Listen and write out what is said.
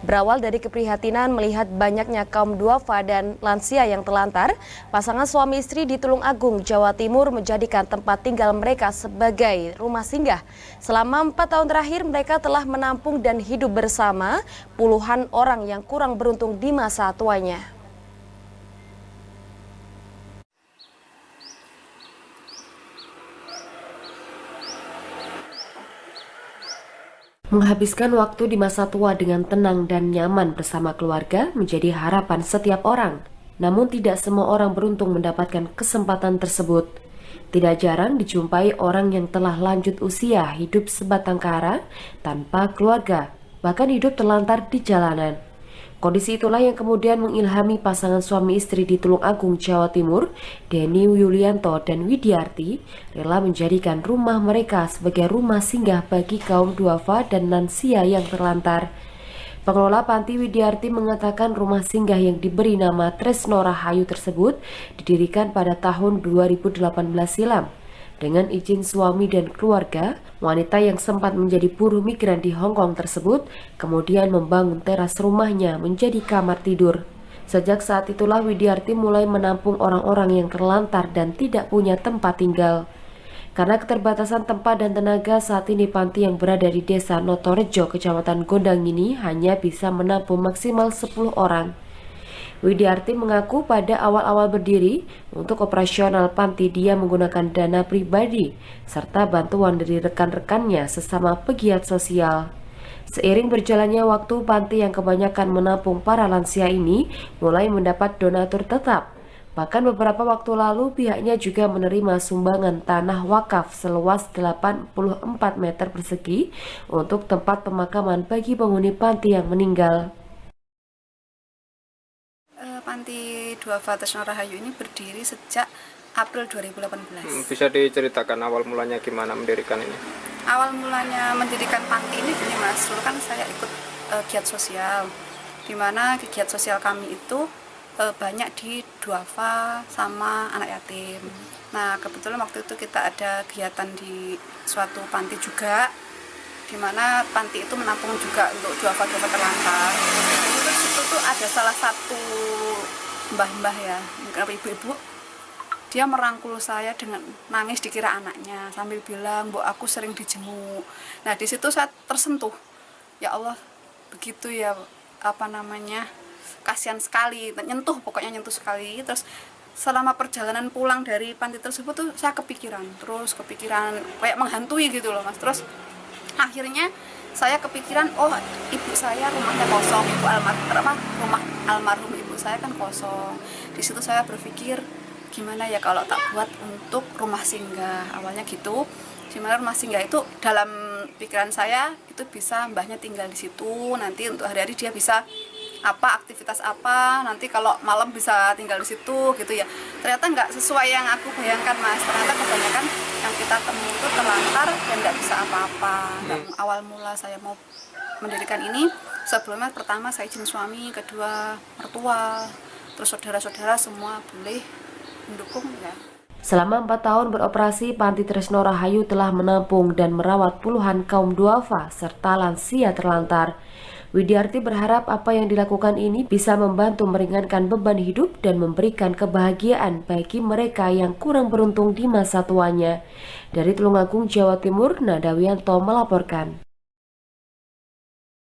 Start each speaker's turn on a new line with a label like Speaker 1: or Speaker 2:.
Speaker 1: Berawal dari keprihatinan melihat banyaknya kaum duafa dan lansia yang telantar, pasangan suami istri di Tulung Agung, Jawa Timur menjadikan tempat tinggal mereka sebagai rumah singgah. Selama 4 tahun terakhir mereka telah menampung dan hidup bersama puluhan orang yang kurang beruntung di masa tuanya. Menghabiskan waktu di masa tua dengan tenang dan nyaman bersama keluarga menjadi harapan setiap orang. Namun tidak semua orang beruntung mendapatkan kesempatan tersebut. Tidak jarang dijumpai orang yang telah lanjut usia hidup sebatang kara tanpa keluarga, bahkan hidup terlantar di jalanan. Kondisi itulah yang kemudian mengilhami pasangan suami istri di Tulung Agung, Jawa Timur, Denny Yulianto dan Widiarti, rela menjadikan rumah mereka sebagai rumah singgah bagi kaum duafa dan lansia yang terlantar. Pengelola panti Widiarti mengatakan rumah singgah yang diberi nama Tresno Rahayu tersebut didirikan pada tahun 2018 silam. Dengan izin suami dan keluarga, wanita yang sempat menjadi buruh migran di Hong Kong tersebut kemudian membangun teras rumahnya menjadi kamar tidur. Sejak saat itulah Widiarti mulai menampung orang-orang yang terlantar dan tidak punya tempat tinggal. Karena keterbatasan tempat dan tenaga, saat ini panti yang berada di Desa Notorejo, Kecamatan Gondang ini hanya bisa menampung maksimal 10 orang. Widiarti mengaku pada awal-awal berdiri, untuk operasional panti dia menggunakan dana pribadi serta bantuan dari rekan-rekannya sesama pegiat sosial. Seiring berjalannya waktu, panti yang kebanyakan menampung para lansia ini mulai mendapat donatur tetap. Bahkan beberapa waktu lalu pihaknya juga menerima sumbangan tanah wakaf seluas 84 meter persegi untuk tempat pemakaman bagi penghuni panti yang meninggal.
Speaker 2: Panti Duafa Tresno Rahayu ini berdiri sejak April 2018.
Speaker 3: Bisa diceritakan awal mulanya gimana mendirikan ini?
Speaker 2: Awal mulanya mendirikan panti ini gini Mas, dulu kan saya ikut giat sosial, di mana giat sosial kami itu banyak di duafa sama anak yatim. Nah kebetulan waktu itu kita ada kegiatan di suatu panti juga, di mana panti itu menampung juga untuk duafa-duafa terlantar. Terus itu tuh ada salah satu mbah-mbah ya, mungkin ibu-ibu, dia merangkul saya dengan nangis dikira anaknya sambil bilang, "Bu, aku sering dijenguk." Nah di situ saya tersentuh, ya Allah, begitu ya, kasihan sekali, nyentuh, pokoknya nyentuh sekali. Terus selama perjalanan pulang dari panti tersebut tuh saya kepikiran kayak menghantui gitu loh Mas. Terus akhirnya saya kepikiran, oh ibu saya rumahnya kosong, rumah almarhum ibu saya kan kosong. Di situ saya berpikir, gimana ya kalau tak buat untuk rumah singgah. Awalnya gitu, gimana rumah singgah itu dalam pikiran saya itu bisa mbahnya tinggal di situ, nanti untuk hari-hari dia bisa aktivitas apa, nanti kalau malam bisa tinggal di situ gitu ya. Ternyata nggak sesuai yang aku bayangkan Mas. Ternyata kebanyakan yang kita temui itu terlantar dan nggak bisa apa-apa. Awal mula saya mau mendirikan ini, sebelumnya pertama saya izin suami, kedua mertua, terus saudara-saudara semua boleh mendukung ya.
Speaker 1: Selama 4 tahun beroperasi, Panti Tresno Rahayu telah menampung dan merawat puluhan kaum duafa serta lansia terlantar. Widiarti berharap apa yang dilakukan ini bisa membantu meringankan beban hidup dan memberikan kebahagiaan bagi mereka yang kurang beruntung di masa tuanya. Dari Tulung Agung, Jawa Timur, Nadawianto melaporkan.